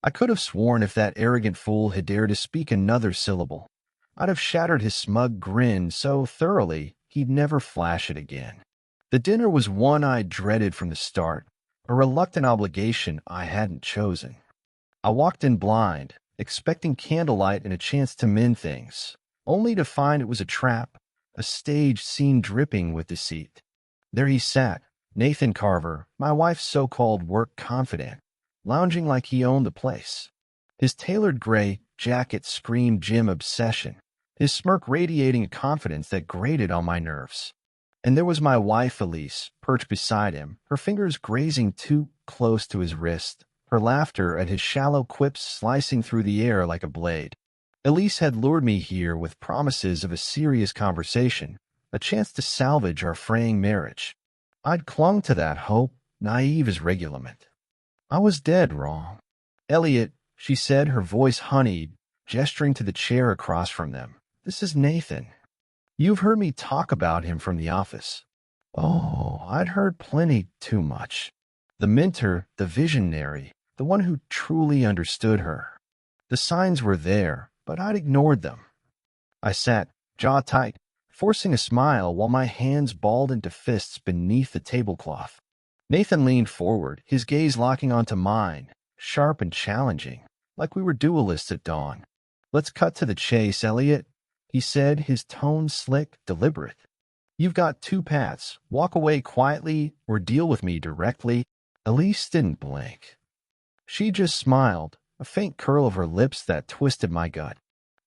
I could have sworn if that arrogant fool had dared to speak another syllable, I'd have shattered his smug grin so thoroughly he'd never flash it again. The dinner was one I dreaded from the start, a reluctant obligation I hadn't chosen. I walked in blind, expecting candlelight and a chance to mend things, only to find it was a trap, a staged scene dripping with deceit. There he sat, Nathan Carver, my wife's so-called work confidant, lounging like he owned the place. His tailored gray jacket screamed gym obsession, his smirk radiating a confidence that grated on my nerves. And there was my wife, Elise, perched beside him, her fingers grazing too close to his wrist, her laughter at his shallow quips slicing through the air like a blade. Elise had lured me here with promises of a serious conversation, a chance to salvage our fraying marriage. I'd clung to that hope, naive as regulament. I was dead wrong. Elliot, she said, her voice honeyed, gesturing to the chair across from them. This is Nathan. You've heard me talk about him from the office. Oh, I'd heard plenty too much. The mentor, the visionary, the one who truly understood her. The signs were there, but I'd ignored them. I sat, jaw tight, forcing a smile while my hands balled into fists beneath the tablecloth. Nathan leaned forward, his gaze locking onto mine, sharp and challenging, like we were duelists at dawn. Let's cut to the chase, Elliot, he said, his tone slick, deliberate. You've got two paths, walk away quietly or deal with me directly. Elise didn't blink. She just smiled, a faint curl of her lips that twisted my gut.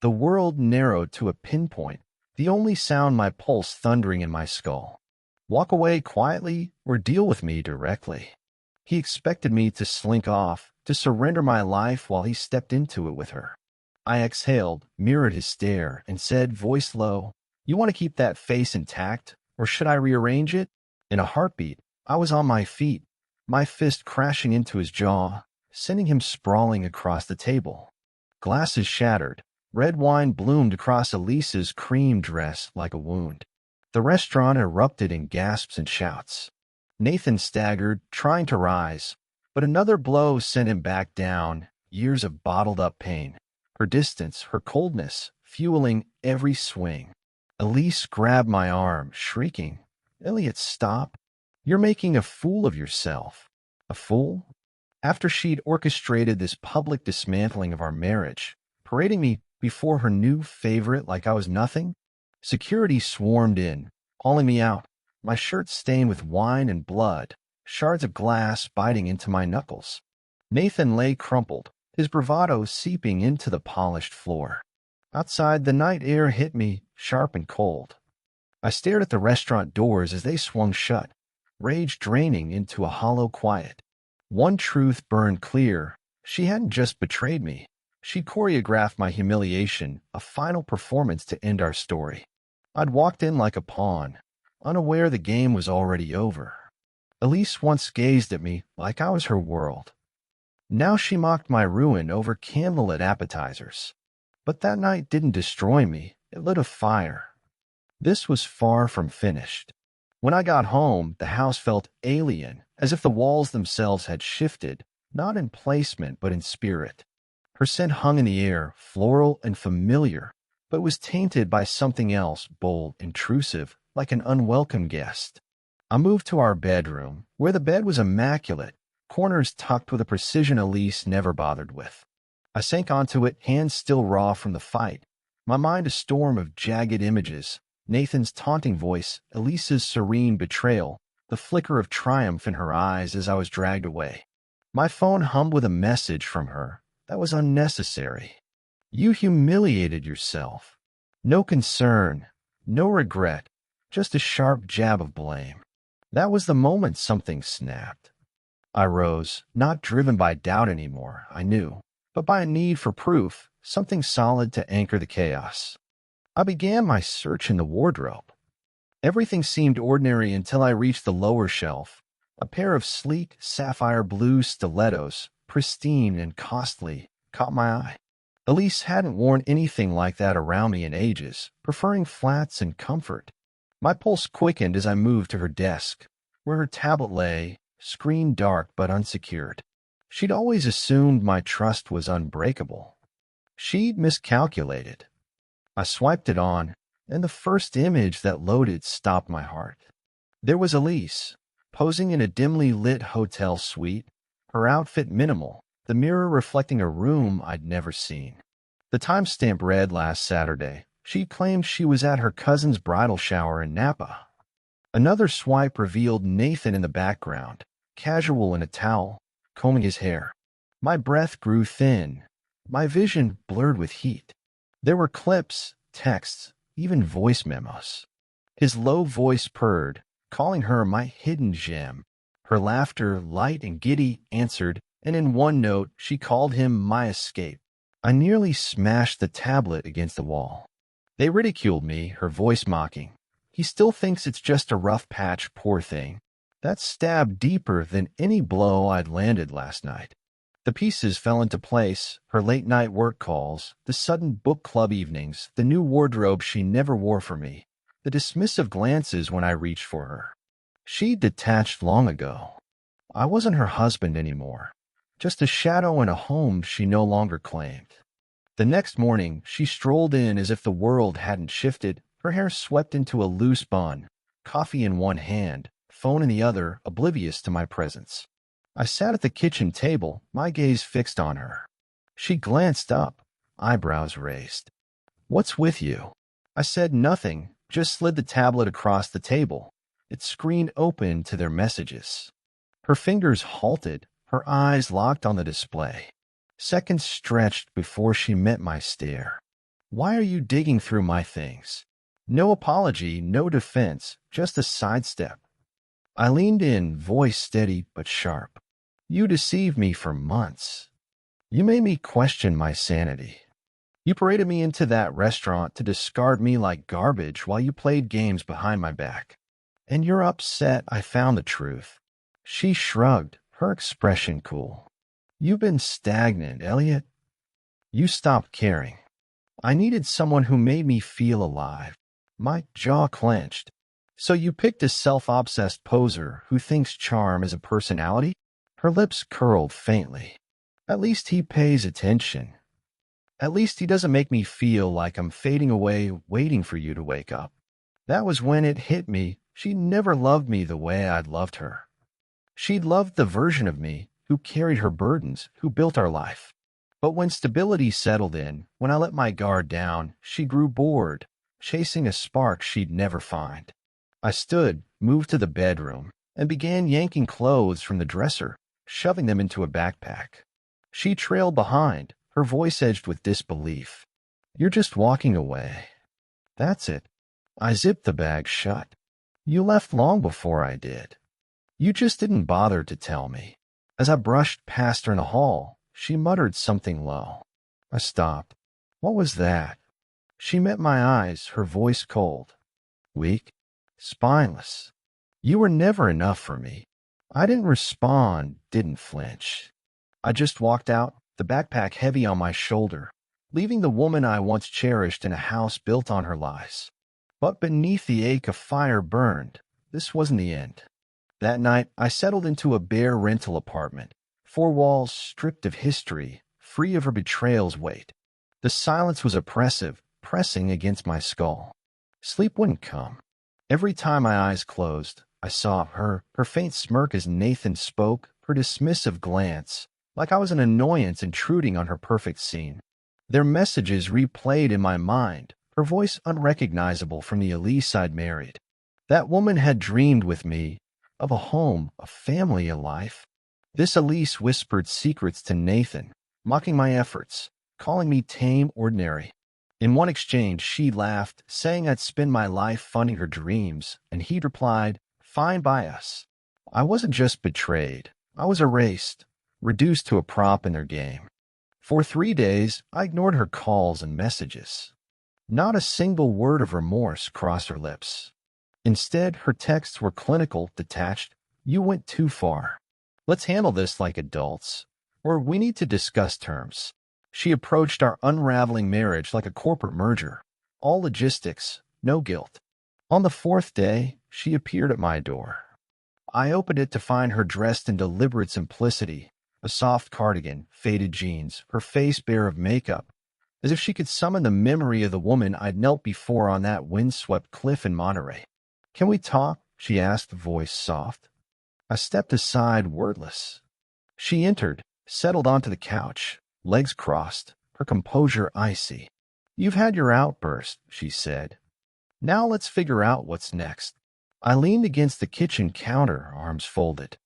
The world narrowed to a pinpoint, the only sound my pulse thundering in my skull. Walk away quietly or deal with me directly. He expected me to slink off, to surrender my life while he stepped into it with her. I exhaled, mirrored his stare, and said, voice low, you want to keep that face intact, or should I rearrange it? In a heartbeat, I was on my feet, my fist crashing into his jaw, sending him sprawling across the table. Glasses shattered. Red wine bloomed across Elise's cream dress like a wound. The restaurant erupted in gasps and shouts. Nathan staggered, trying to rise, but another blow sent him back down, years of bottled-up pain. Her distance, her coldness, fueling every swing. Elise grabbed my arm, shrieking, Elliot, stop. You're making a fool of yourself. A fool? After she'd orchestrated this public dismantling of our marriage, parading me before her new favorite like I was nothing, security swarmed in, hauling me out, my shirt stained with wine and blood, shards of glass biting into my knuckles. Nathan lay crumpled, his bravado seeping into the polished floor. Outside, the night air hit me, sharp and cold. I stared at the restaurant doors as they swung shut, rage draining into a hollow quiet. One truth burned clear. She hadn't just betrayed me. She'd choreographed my humiliation, a final performance to end our story. I'd walked in like a pawn, unaware the game was already over. Elise once gazed at me like I was her world. Now she mocked my ruin over candlelit appetizers. But that night didn't destroy me, it lit a fire. This was far from finished. When I got home, the house felt alien, as if the walls themselves had shifted, not in placement but in spirit. Her scent hung in the air, floral and familiar, but was tainted by something else, bold, intrusive, like an unwelcome guest. I moved to our bedroom, where the bed was immaculate, corners tucked with a precision Elise never bothered with. I sank onto it, hands still raw from the fight, my mind a storm of jagged images, Nathan's taunting voice, Elise's serene betrayal, the flicker of triumph in her eyes as I was dragged away. My phone hummed with a message from her that was unnecessary. You humiliated yourself. No concern, no regret, just a sharp jab of blame. That was the moment something snapped. I rose, not driven by doubt anymore, I knew, but by a need for proof, something solid to anchor the chaos. I began my search in the wardrobe. Everything seemed ordinary until I reached the lower shelf. A pair of sleek, sapphire blue stilettos, pristine and costly, caught my eye. Elise hadn't worn anything like that around me in ages, preferring flats and comfort. My pulse quickened as I moved to her desk, where her tablet lay, screen dark but unsecured. She'd always assumed my trust was unbreakable. She'd miscalculated. I swiped it on, and the first image that loaded stopped my heart. There was Elise, posing in a dimly lit hotel suite, her outfit minimal, the mirror reflecting a room I'd never seen. The timestamp read last Saturday. She claimed she was at her cousin's bridal shower in Napa. Another swipe revealed Nathan in the background, casual in a towel, combing his hair. My breath grew thin, my vision blurred with heat. There were clips, texts, even voice memos. His low voice purred, calling her my hidden gem. Her laughter, light and giddy, answered, and in one note she called him my escape. I nearly smashed the tablet against the wall. They ridiculed me, her voice mocking. He still thinks it's just a rough patch, poor thing. That stabbed deeper than any blow I'd landed last night. The pieces fell into place, her late-night work calls, the sudden book club evenings, the new wardrobe she never wore for me, the dismissive glances when I reached for her. She detached long ago. I wasn't her husband anymore, just a shadow in a home she no longer claimed. The next morning, she strolled in as if the world hadn't shifted, her hair swept into a loose bun, coffee in one hand, phone in the other, oblivious to my presence. I sat at the kitchen table, my gaze fixed on her. She glanced up, eyebrows raised. "What's with you?" I said nothing, just slid the tablet across the table, its screen open to their messages. Her fingers halted, her eyes locked on the display. Seconds stretched before she met my stare. "Why are you digging through my things?" No apology, no defense, just a sidestep. I leaned in, voice steady but sharp. "You deceived me for months. You made me question my sanity. You paraded me into that restaurant to discard me like garbage while you played games behind my back. And you're upset I found the truth." She shrugged, her expression cool. "You've been stagnant, Elliot. You stopped caring. I needed someone who made me feel alive." My jaw clenched. "So you picked a self-obsessed poser who thinks charm is a personality?" Her lips curled faintly. "At least he pays attention. At least he doesn't make me feel like I'm fading away waiting for you to wake up." That was when it hit me. She never loved me the way I'd loved her. She'd loved the version of me who carried her burdens, who built our life. But when stability settled in, when I let my guard down, she grew bored, chasing a spark she'd never find. I stood, moved to the bedroom, and began yanking clothes from the dresser, shoving them into a backpack. She trailed behind, her voice edged with disbelief. "You're just walking away." "That's it." I zipped the bag shut. "You left long before I did. You just didn't bother to tell me." As I brushed past her in the hall, she muttered something low. I stopped. "What was that?" She met my eyes, her voice cold. "Weak, spineless. You were never enough for me." I didn't respond, didn't flinch. I just walked out, the backpack heavy on my shoulder, leaving the woman I once cherished in a house built on her lies. But beneath the ache, a fire burned. This wasn't the end. That night, I settled into a bare rental apartment, four walls stripped of history, free of her betrayal's weight. The silence was oppressive, pressing against my skull. Sleep wouldn't come. Every time my eyes closed, I saw her faint smirk as Nathan spoke, her dismissive glance, like I was an annoyance intruding on her perfect scene. Their messages replayed in my mind, her voice unrecognizable from the Elise I'd married. That woman had dreamed with me of a home, a family, a life. This Elise whispered secrets to Nathan, mocking my efforts, calling me tame, ordinary. In one exchange, she laughed, saying I'd spend my life funding her dreams, and he'd replied, "Fine by us." I wasn't just betrayed. I was erased, reduced to a prop in their game. For 3 days, I ignored her calls and messages. Not a single word of remorse crossed her lips. Instead, her texts were clinical, detached. "You went too far. Let's handle this like adults. Or we need to discuss terms." She approached our unraveling marriage like a corporate merger. All logistics, no guilt. On the 4th day, she appeared at my door. I opened it to find her dressed in deliberate simplicity, A soft cardigan, faded jeans, her face bare of makeup, as if she could summon the memory of the woman I'd knelt before on that windswept cliff in Monterey. "Can we talk?" she asked, voice soft. I stepped aside, wordless. She entered, settled onto the couch, legs crossed, her composure icy. "You've had your outburst," she said. "Now let's figure out what's next." I leaned against the kitchen counter, arms folded.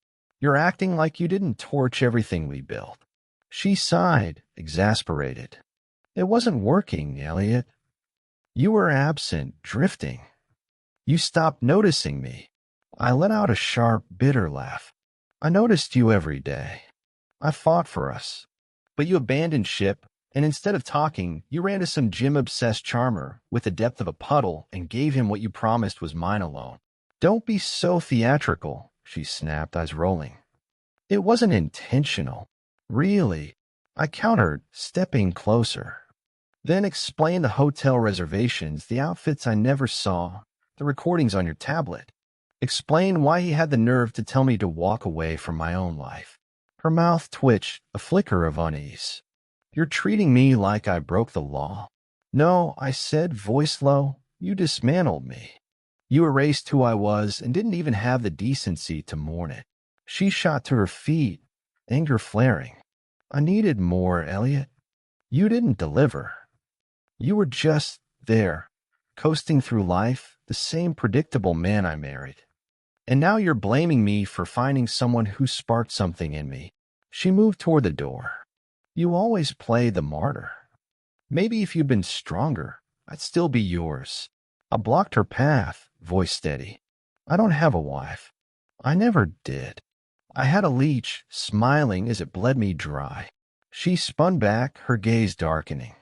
"You're acting like you didn't torch everything we built." She sighed, exasperated. "It wasn't working, Elliot. You were absent, drifting. You stopped noticing me." I let out a sharp, bitter laugh. "I noticed you every day. I fought for us. But you abandoned ship, and instead of talking, you ran to some gym-obsessed charmer with the depth of a puddle and gave him what you promised was mine alone." "Don't be so theatrical," she snapped, eyes rolling. "It wasn't intentional. Really," I countered, stepping closer. "Then explain the hotel reservations, the outfits I never saw, the recordings on your tablet. Explain why he had the nerve to tell me to walk away from my own life." Her mouth twitched, a flicker of unease. "You're treating me like I broke the law." "No," I said, voice low. "You dismantled me. You erased who I was and didn't even have the decency to mourn it." She shot to her feet, anger flaring. "I needed more, Elliot. You didn't deliver. You were just there, coasting through life, the same predictable man I married. And now you're blaming me for finding someone who sparked something in me." She moved toward the door. "You always play the martyr. Maybe if you'd been stronger, I'd still be yours." I blocked her path, voice steady. "I don't have a wife. I never did." I had a leech, smiling as it bled me dry. She spun back, her gaze darkening.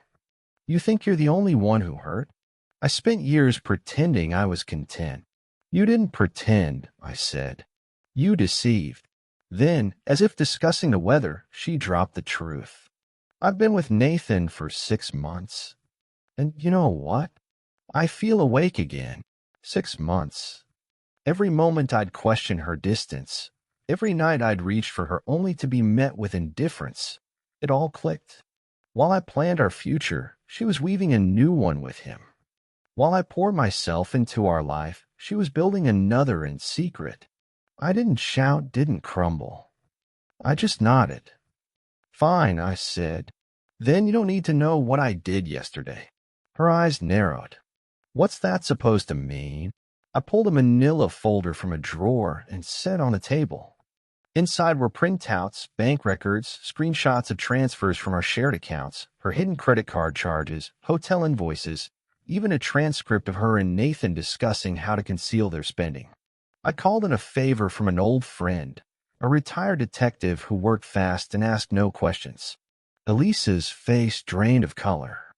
"You think you're the only one who hurt? I spent years pretending I was content." "You didn't pretend," I said. "You deceived." Then, as if discussing the weather, she dropped the truth. "I've been with Nathan for 6 months. And you know what? I feel awake again. 6 months. Every moment I'd question her distance. Every night I'd reach for her only to be met with indifference. It all clicked. While I planned our future, she was weaving a new one with him. While I poured myself into our life, she was building another in secret. I didn't shout, didn't crumble. I just nodded. "Fine," I said. "Then you don't need to know what I did yesterday." Her eyes narrowed. "What's that supposed to mean?" I pulled a manila folder from a drawer and set on the table. Inside were printouts, bank records, screenshots of transfers from our shared accounts, her hidden credit card charges, hotel invoices, even a transcript of her and Nathan discussing how to conceal their spending. I called in a favor from an old friend, a retired detective who worked fast and asked no questions. Elisa's face drained of color.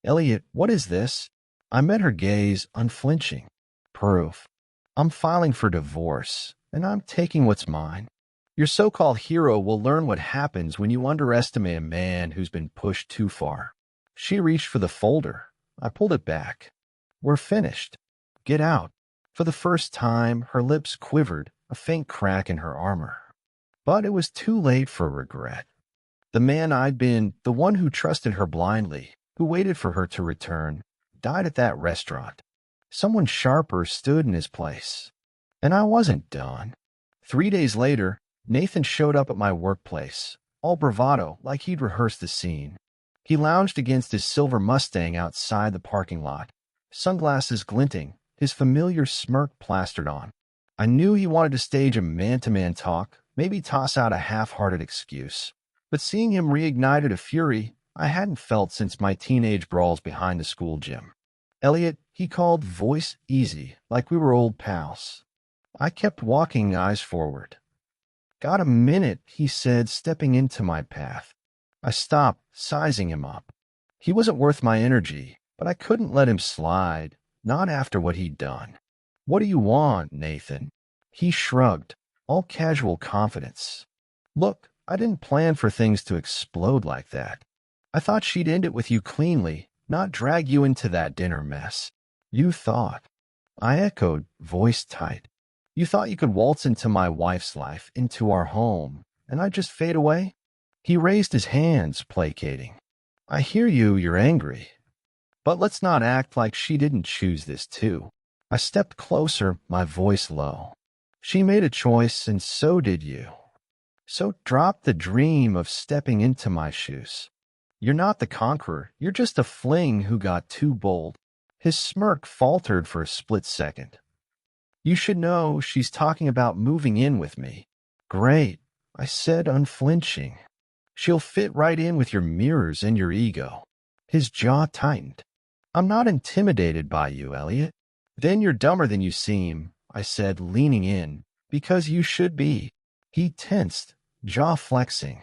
"Elliot, what is this?" I met her gaze, unflinching. "Proof. I'm filing for divorce, and I'm taking what's mine. Your so-called hero will learn what happens when you underestimate a man who's been pushed too far." She reached for the folder. I pulled it back. "We're finished. Get out." For the first time, her lips quivered, a faint crack in her armor. But it was too late for regret. The man I'd been, the one who trusted her blindly, who waited for her to return, died at that restaurant. Someone sharper stood in his place. And I wasn't done. 3 days later, Nathan showed up at my workplace, all bravado, like he'd rehearsed the scene. He lounged against his silver Mustang outside the parking lot, sunglasses glinting, his familiar smirk plastered on. I knew he wanted to stage a man-to-man talk, maybe toss out a half-hearted excuse. But seeing him reignited a fury I hadn't felt since my teenage brawls behind the school gym. "Elliot," he called, voice easy, like we were old pals. I kept walking, eyes forward. "Got a minute," he said, stepping into my path. I stopped, sizing him up. He wasn't worth my energy, but I couldn't let him slide, not after what he'd done. "What do you want, Nathan?" He shrugged, all casual confidence. "Look, I didn't plan for things to explode like that. I thought she'd end it with you cleanly, not drag you into that dinner mess." "You thought?" I echoed, voice tight. "You thought you could waltz into my wife's life, into our home, and I'd just fade away?" He raised his hands, placating. I hear you, you're angry. But let's not act like she didn't choose this too. I stepped closer, my voice low. She made a choice, and so did you. So drop the dream of stepping into my shoes. You're not the conqueror, you're just a fling who got too bold. His smirk faltered for a split second. You should know she's talking about moving in with me. Great, I said, unflinching. She'll fit right in with your mirrors and your ego. His jaw tightened. I'm not intimidated by you, Elliot. Then you're dumber than you seem, I said, leaning in, because you should be. He tensed, jaw flexing.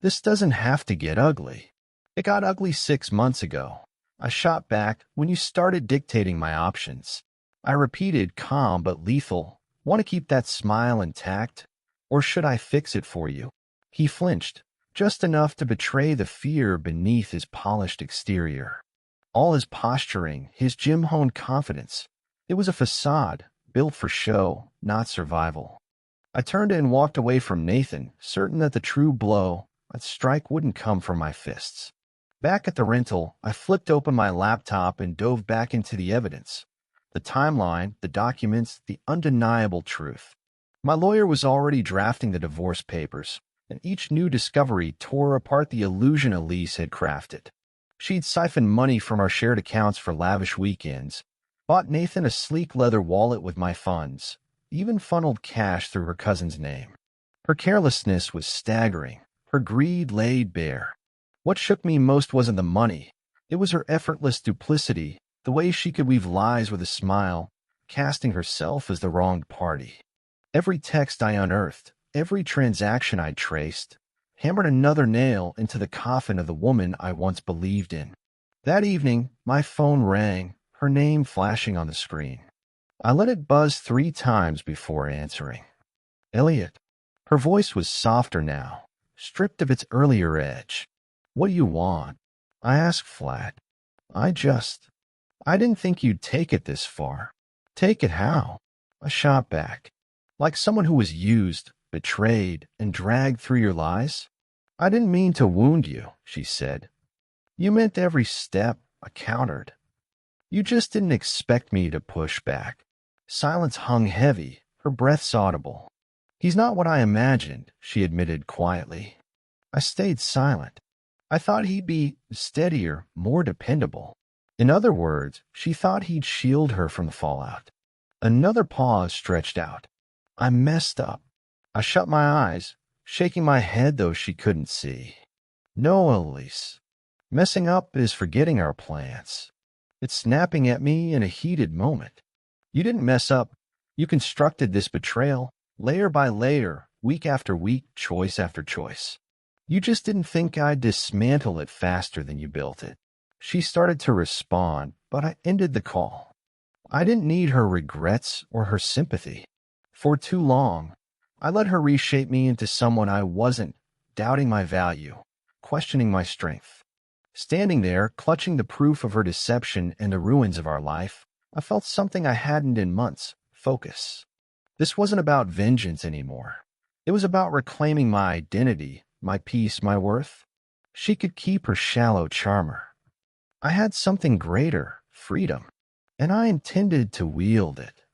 This doesn't have to get ugly. It got ugly 6 months ago. I shot back when you started dictating my options. I repeated, calm but lethal. Want to keep that smile intact? Or should I fix it for you? He flinched, just enough to betray the fear beneath his polished exterior. All his posturing, his gym-honed confidence. It was a facade, built for show, not survival. I turned and walked away from Nathan, certain that the true blow, that strike, wouldn't come from my fists. Back at the rental, I flipped open my laptop and dove back into the evidence. The timeline, the documents, the undeniable truth. My lawyer was already drafting the divorce papers, and each new discovery tore apart the illusion Elise had crafted. She'd siphoned money from our shared accounts for lavish weekends, bought Nathan a sleek leather wallet with my funds, even funneled cash through her cousin's name. Her carelessness was staggering, her greed laid bare. What shook me most wasn't the money. It was her effortless duplicity, the way she could weave lies with a smile, casting herself as the wronged party. Every text I unearthed, every transaction I traced, hammered another nail into the coffin of the woman I once believed in. That evening, my phone rang, her name flashing on the screen. I let it buzz 3 times before answering. Elliot. Her voice was softer now, stripped of its earlier edge. What do you want? I asked flat. I didn't think you'd take it this far. Take it how? I shot back. Like someone who was used, betrayed, and dragged through your lies? I didn't mean to wound you, she said. You meant every step, I countered. You just didn't expect me to push back. Silence hung heavy, her breaths audible. He's not what I imagined, she admitted quietly. I stayed silent. I thought he'd be steadier, more dependable. In other words, she thought he'd shield her from the fallout. Another pause stretched out. I messed up. I shut my eyes, shaking my head though she couldn't see. No, Elise. Messing up is forgetting our plans. It's snapping at me in a heated moment. You didn't mess up. You constructed this betrayal, layer by layer, week after week, choice after choice. You just didn't think I'd dismantle it faster than you built it. She started to respond, but I ended the call. I didn't need her regrets or her sympathy. For too long, I let her reshape me into someone I wasn't, doubting my value, questioning my strength. Standing there, clutching the proof of her deception and the ruins of our life, I felt something I hadn't in months: focus. This wasn't about vengeance anymore. It was about reclaiming my identity, my peace, my worth. She could keep her shallow charmer. I had something greater, freedom, and I intended to wield it.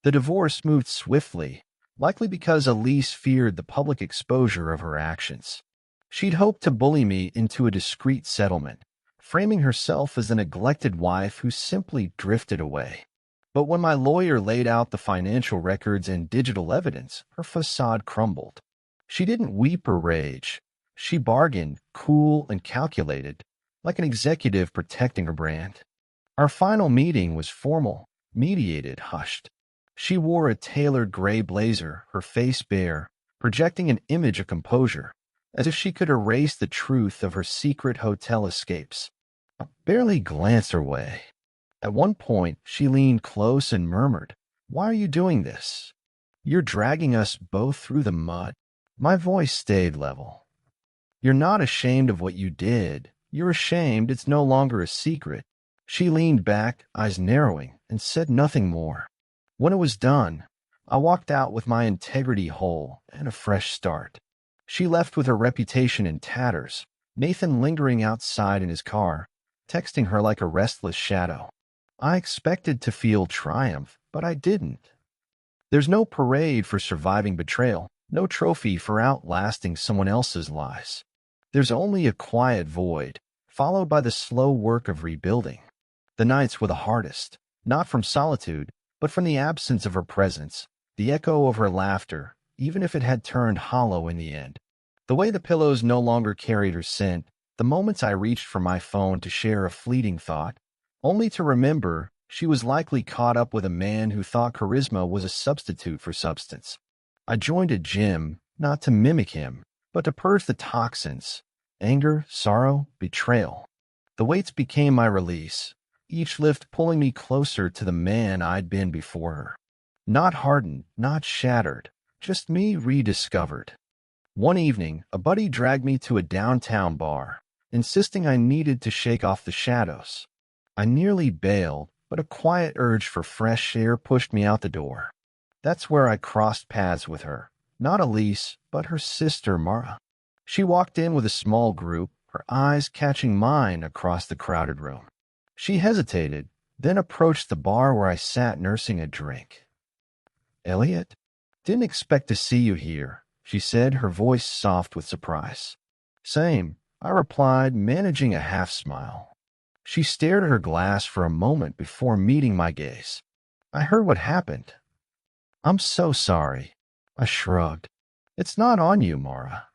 The divorce moved swiftly, likely because Elise feared the public exposure of her actions. She'd hoped to bully me into a discreet settlement, framing herself as the neglected wife who simply drifted away. But when my lawyer laid out the financial records and digital evidence, her facade crumbled. She didn't weep or rage. She bargained, cool and calculated, like an executive protecting her brand. Our final meeting was formal, mediated, hushed. She wore a tailored gray blazer, her face bare, projecting an image of composure, as if she could erase the truth of her secret hotel escapes. I barely glanced her way. At one point, she leaned close and murmured, "Why are you doing this? You're dragging us both through the mud." My voice stayed level. "You're not ashamed of what you did. You're ashamed it's no longer a secret." She leaned back, eyes narrowing, and said nothing more. When it was done, I walked out with my integrity whole and a fresh start. She left with her reputation in tatters, Nathan lingering outside in his car, texting her like a restless shadow. I expected to feel triumph, but I didn't. There's no parade for surviving betrayal, no trophy for outlasting someone else's lies. There's only a quiet void, followed by the slow work of rebuilding. The nights were the hardest, not from solitude, but from the absence of her presence, the echo of her laughter, even if it had turned hollow in the end. The way the pillows no longer carried her scent, the moments I reached for my phone to share a fleeting thought, only to remember she was likely caught up with a man who thought charisma was a substitute for substance. I joined a gym, not to mimic him, but to purge the toxins: anger, sorrow, betrayal. The weights became my release, each lift pulling me closer to the man I'd been before her. Not hardened, not shattered, just me rediscovered. One evening, a buddy dragged me to a downtown bar, insisting I needed to shake off the shadows. I nearly bailed, but a quiet urge for fresh air pushed me out the door. That's where I crossed paths with her, not Elise, but her sister Mara. She walked in with a small group, her eyes catching mine across the crowded room. She hesitated, then approached the bar where I sat nursing a drink. "Elliot, didn't expect to see you here," she said, her voice soft with surprise. "Same," I replied, managing a half smile. She stared at her glass for a moment before meeting my gaze. "I heard what happened." "I'm so sorry." I shrugged. "It's not on you, Mara.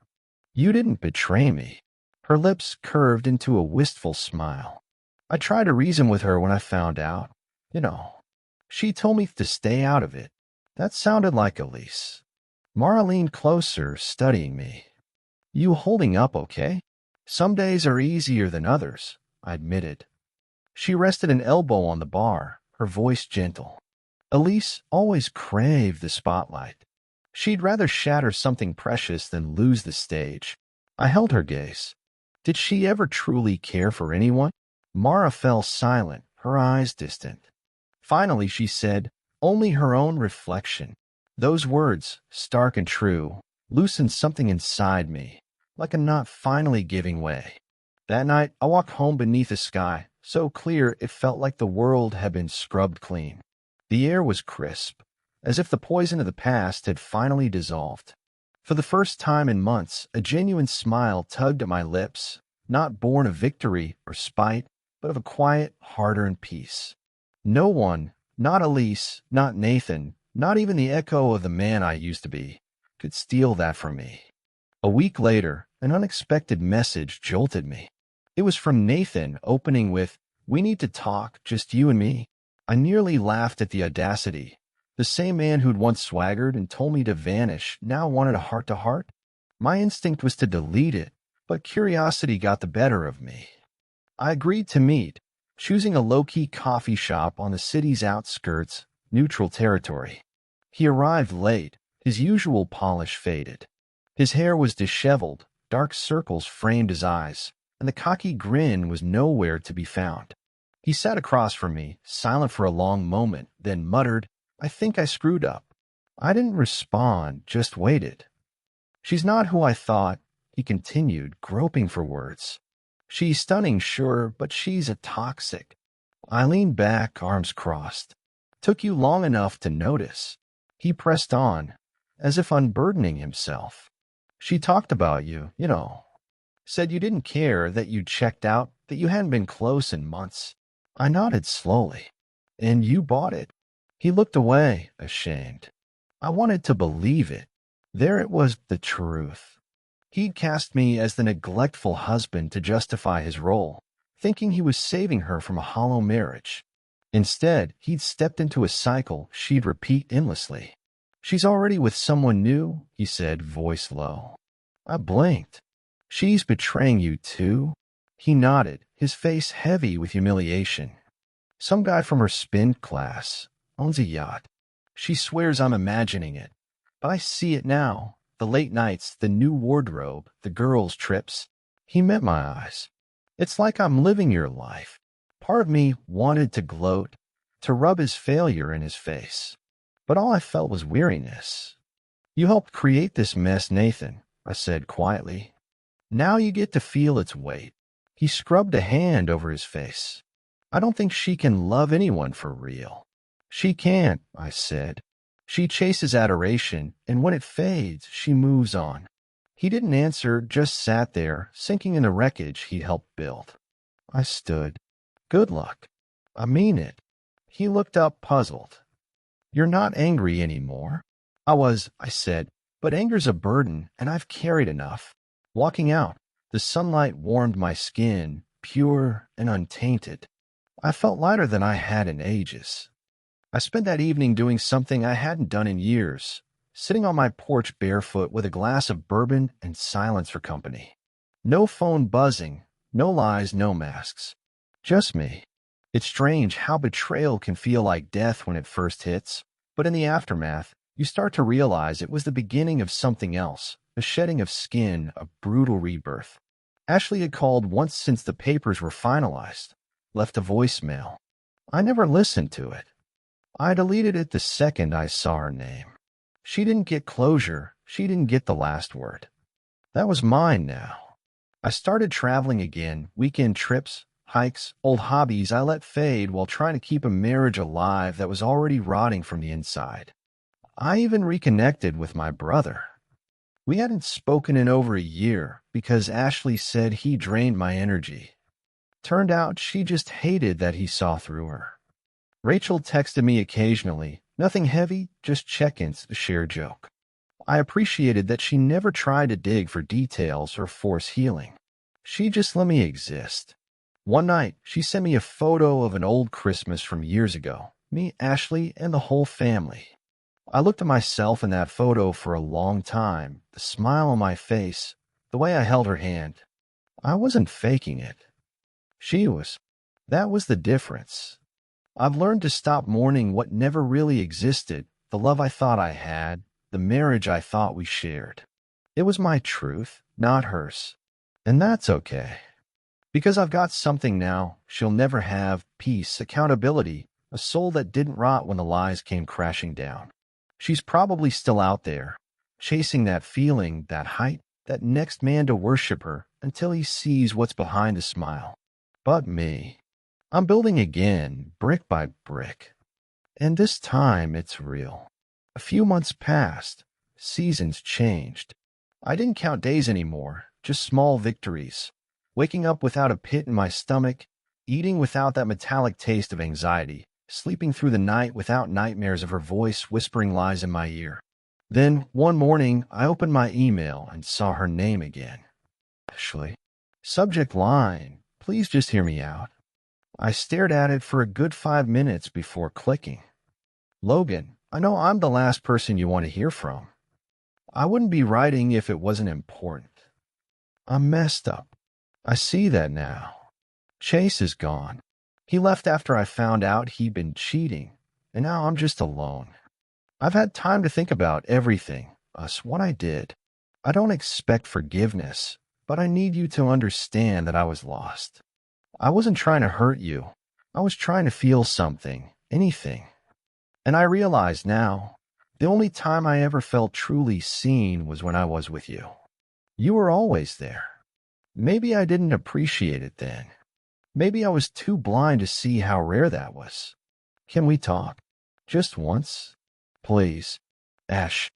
You didn't betray me." Her lips curved into a wistful smile. "I tried to reason with her when I found out. She told me to stay out of it." That sounded like Elise. Mara leaned closer, studying me. "You holding up okay?" "Some days are easier than others," I admitted. She rested an elbow on the bar, her voice gentle. Elise always craved the spotlight. She'd rather shatter something precious than lose the stage. I held her gaze. Did she ever truly care for anyone? Mara fell silent, her eyes distant. Finally, she said, "Only her own reflection." Those words, stark and true, loosened something inside me, like a knot finally giving way. That night, I walked home beneath a sky so clear it felt like the world had been scrubbed clean. The air was crisp, as if the poison of the past had finally dissolved. For the first time in months, a genuine smile tugged at my lips, not born of victory or spite, but of a quiet, hard-earned peace. No one, not Elise, not Nathan, not even the echo of the man I used to be, could steal that from me. A week later, an unexpected message jolted me. It was from Nathan, opening with, "We need to talk, just you and me." I nearly laughed at the audacity. The same man who'd once swaggered and told me to vanish now wanted a heart-to-heart? My instinct was to delete it, but curiosity got the better of me. I agreed to meet, choosing a low-key coffee shop on the city's outskirts, neutral territory. He arrived late, his usual polish faded. His hair was disheveled, dark circles framed his eyes, and the cocky grin was nowhere to be found. He sat across from me, silent for a long moment, then muttered, "I think I screwed up." I didn't respond, just waited. "She's not who I thought," he continued, groping for words. "She's stunning, sure, but she's a toxic." I leaned back, arms crossed. "Took you long enough to notice." He pressed on, as if unburdening himself. "She talked about you, Said you didn't care, that you'd checked out, that you hadn't been close in months." I nodded slowly. "And you bought it." He looked away, ashamed. I wanted to believe it. There it was, the truth. He'd cast me as the neglectful husband to justify his role, thinking he was saving her from a hollow marriage. Instead, he'd stepped into a cycle she'd repeat endlessly. "She's already with someone new," he said, voice low. I blinked. "She's betraying you too?" He nodded, his face heavy with humiliation. "Some guy from her spin class. Owns a yacht. She swears I'm imagining it. But I see it now. The late nights, the new wardrobe, the girls' trips." He met my eyes. "It's like I'm living your life." Part of me wanted to gloat, to rub his failure in his face. But all I felt was weariness. "You helped create this mess, Nathan. I said quietly. Now you get to feel its weight. He scrubbed a hand over his face. I don't think she can love anyone for real. She can't, I said. She chases adoration, and when it fades, she moves on. He didn't answer, just sat there, sinking in the wreckage he'd helped build. I stood. Good luck. I mean it. He looked up, puzzled. You're not angry anymore. I said, but anger's a burden, and I've carried enough. Walking out, the sunlight warmed my skin, pure and untainted. I felt lighter than I had in ages. I spent that evening doing something I hadn't done in years, sitting on my porch barefoot with a glass of bourbon and silence for company. No phone buzzing, no lies, no masks. Just me. It's strange how betrayal can feel like death when it first hits, but in the aftermath, you start to realize it was the beginning of something else, a shedding of skin, a brutal rebirth. Ashley had called once since the papers were finalized, left a voicemail. I never listened to it. I deleted it the second I saw her name. She didn't get closure. She didn't get the last word. That was mine now. I started traveling again, weekend trips, hikes, old hobbies I let fade while trying to keep a marriage alive that was already rotting from the inside. I even reconnected with my brother. We hadn't spoken in over a year because Ashley said he drained my energy. Turned out she just hated that he saw through her. Rachel texted me occasionally, nothing heavy, just check-ins, a shared joke. I appreciated that she never tried to dig for details or force healing. She just let me exist. One night, she sent me a photo of an old Christmas from years ago, me, Ashley, and the whole family. I looked at myself in that photo for a long time, the smile on my face, the way I held her hand. I wasn't faking it. She was. That was the difference. I've learned to stop mourning what never really existed, the love I thought I had, the marriage I thought we shared. It was my truth, not hers. And that's okay. Because I've got something now she'll never have, peace, accountability, a soul that didn't rot when the lies came crashing down. She's probably still out there, chasing that feeling, that height, that next man to worship her until he sees what's behind the smile. But me, I'm building again, brick by brick. And this time it's real. A few months passed. Seasons changed. I didn't count days anymore, just small victories. Waking up without a pit in my stomach, eating without that metallic taste of anxiety, sleeping through the night without nightmares of her voice whispering lies in my ear. Then, one morning, I opened my email and saw her name again. Ashley. Subject line, please just hear me out. I stared at it for a good 5 minutes before clicking. Logan, I know I'm the last person you want to hear from. I wouldn't be writing if it wasn't important. I'm messed up. I see that now. Chase is gone. He left after I found out he'd been cheating, and now I'm just alone. I've had time to think about everything, us, what I did. I don't expect forgiveness, but I need you to understand that I was lost. I wasn't trying to hurt you. I was trying to feel something, anything. And I realize now, the only time I ever felt truly seen was when I was with you. You were always there. Maybe I didn't appreciate it then. Maybe I was too blind to see how rare that was. Can we talk? Just once? Please. Ash.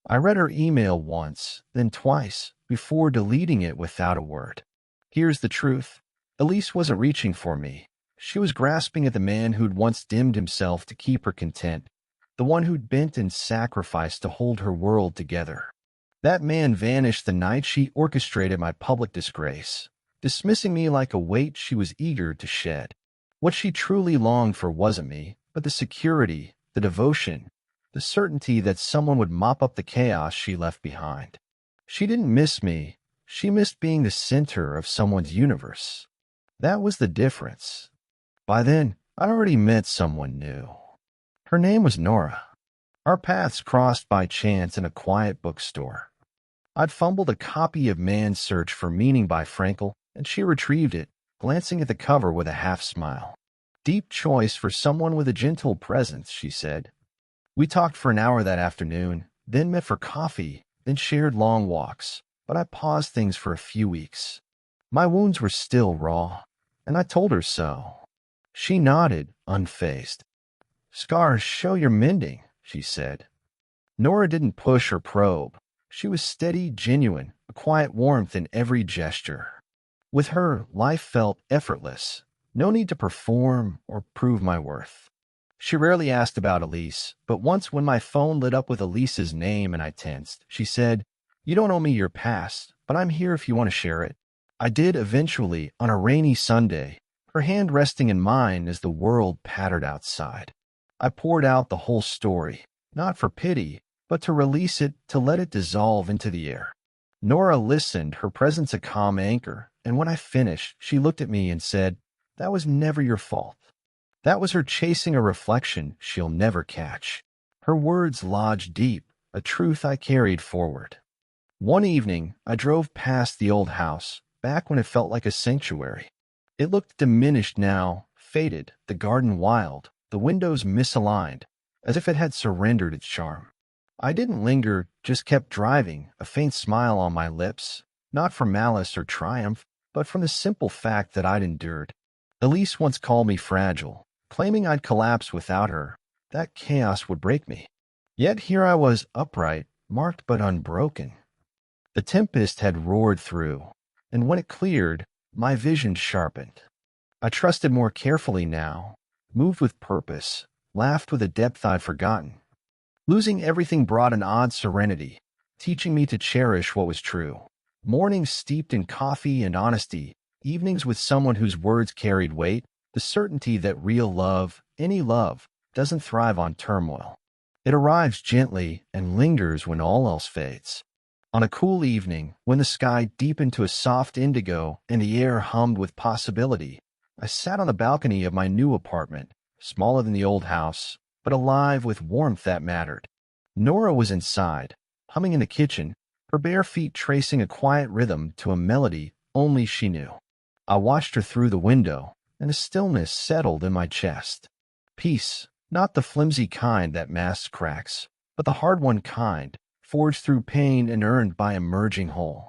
I read her email once, then twice, before deleting it without a word. Here's the truth. Elise wasn't reaching for me. She was grasping at the man who'd once dimmed himself to keep her content, the one who'd bent and sacrificed to hold her world together. That man vanished the night she orchestrated my public disgrace, dismissing me like a weight she was eager to shed. What she truly longed for wasn't me, but the security, the devotion, the certainty that someone would mop up the chaos she left behind. She didn't miss me. She missed being the center of someone's universe. That was the difference. By then, I'd already met someone new. Her name was Nora. Our paths crossed by chance in a quiet bookstore. I'd fumbled a copy of Man's Search for Meaning by Frankl, and she retrieved it, glancing at the cover with a half smile. Deep choice for someone with a gentle presence, she said. We talked for an hour that afternoon, then met for coffee, then shared long walks. but I paused things for a few weeks. My wounds were still raw, and I told her so. She nodded, unfazed. "Scars show you're mending," she said. Nora didn't push or probe. She was steady, genuine, a quiet warmth in every gesture. With her, life felt effortless. No need to perform or prove my worth. She rarely asked about Elise, but once when my phone lit up with Elise's name and I tensed, she said, "You don't owe me your past, but I'm here if you want to share it." I did eventually on a rainy Sunday, her hand resting in mine as the world pattered outside. I poured out the whole story, not for pity, but to release it, to let it dissolve into the air. Nora listened, her presence a calm anchor, and when I finished, she looked at me and said, "That was never your fault." That was her chasing a reflection she'll never catch. Her words lodged deep, a truth I carried forward. One evening, I drove past the old house, back when it felt like a sanctuary. It looked diminished now, faded, the garden wild, the windows misaligned, as if it had surrendered its charm. I didn't linger, just kept driving, a faint smile on my lips, not from malice or triumph, but from the simple fact that I'd endured. Elise once called me fragile, claiming I'd collapse without her. That chaos would break me. Yet here I was, upright, marked but unbroken. The tempest had roared through, and when it cleared, my vision sharpened. I trusted more carefully now, moved with purpose, laughed with a depth I'd forgotten. Losing everything brought an odd serenity, teaching me to cherish what was true. Mornings steeped in coffee and honesty, evenings with someone whose words carried weight, the certainty that real love, any love, doesn't thrive on turmoil. It arrives gently and lingers when all else fades. On a cool evening, when the sky deepened to a soft indigo and the air hummed with possibility, I sat on the balcony of my new apartment, smaller than the old house, but alive with warmth that mattered. Nora was inside, humming in the kitchen, her bare feet tracing a quiet rhythm to a melody only she knew. I watched her through the window, and a stillness settled in my chest. Peace, not the flimsy kind that masks cracks, but the hard-won kind, forged through pain and earned by a merging whole.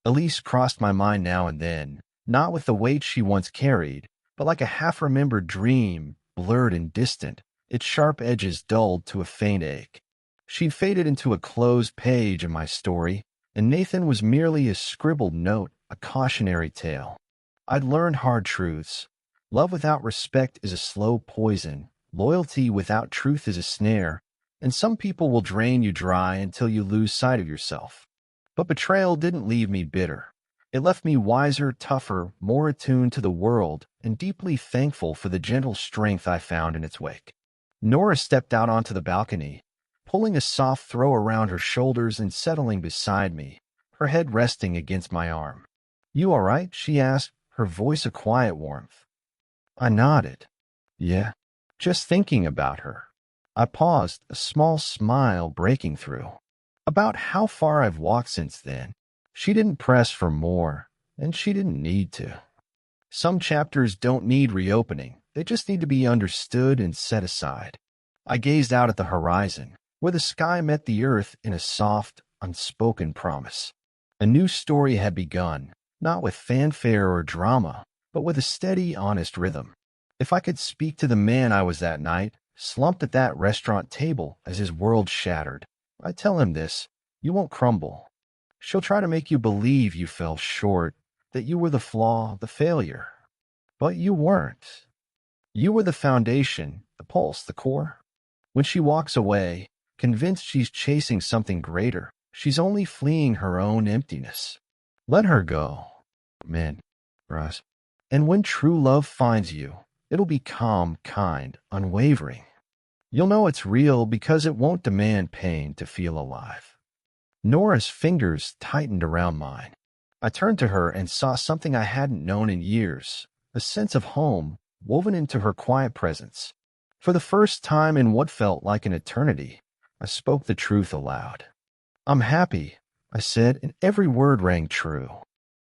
Elise crossed my mind now and then, not with the weight she once carried, but like a half-remembered dream, blurred and distant, its sharp edges dulled to a faint ache. She'd faded into a closed page in my story, and Nathan was merely a scribbled note, a cautionary tale. I'd learned hard truths. Love without respect is a slow poison. Loyalty without truth is a snare, and some people will drain you dry until you lose sight of yourself. But betrayal didn't leave me bitter. It left me wiser, tougher, more attuned to the world, and deeply thankful for the gentle strength I found in its wake. Nora stepped out onto the balcony, pulling a soft throw around her shoulders and settling beside me, her head resting against my arm. "You all right?" she asked, her voice a quiet warmth. I nodded. "Yeah, just thinking about her." I paused, a small smile breaking through. About how far I've walked since then. She didn't press for more, and she didn't need to. Some chapters don't need reopening. They just need to be understood and set aside. I gazed out at the horizon, where the sky met the earth in a soft, unspoken promise. A new story had begun, not with fanfare or drama, but with a steady, honest rhythm. If I could speak to the man I was that night, slumped at that restaurant table as his world shattered, I'd tell him this: you won't crumble. She'll try to make you believe you fell short, that you were the flaw, the failure. But you weren't. You were the foundation, the pulse, the core. When she walks away, convinced she's chasing something greater, she's only fleeing her own emptiness. Let her go. Amen, Ross. And when true love finds you, it'll be calm, kind, unwavering. You'll know it's real because it won't demand pain to feel alive. Nora's fingers tightened around mine. I turned to her and saw something I hadn't known in years, a sense of home woven into her quiet presence. For the first time in what felt like an eternity, I spoke the truth aloud. "I'm happy," I said, and every word rang true.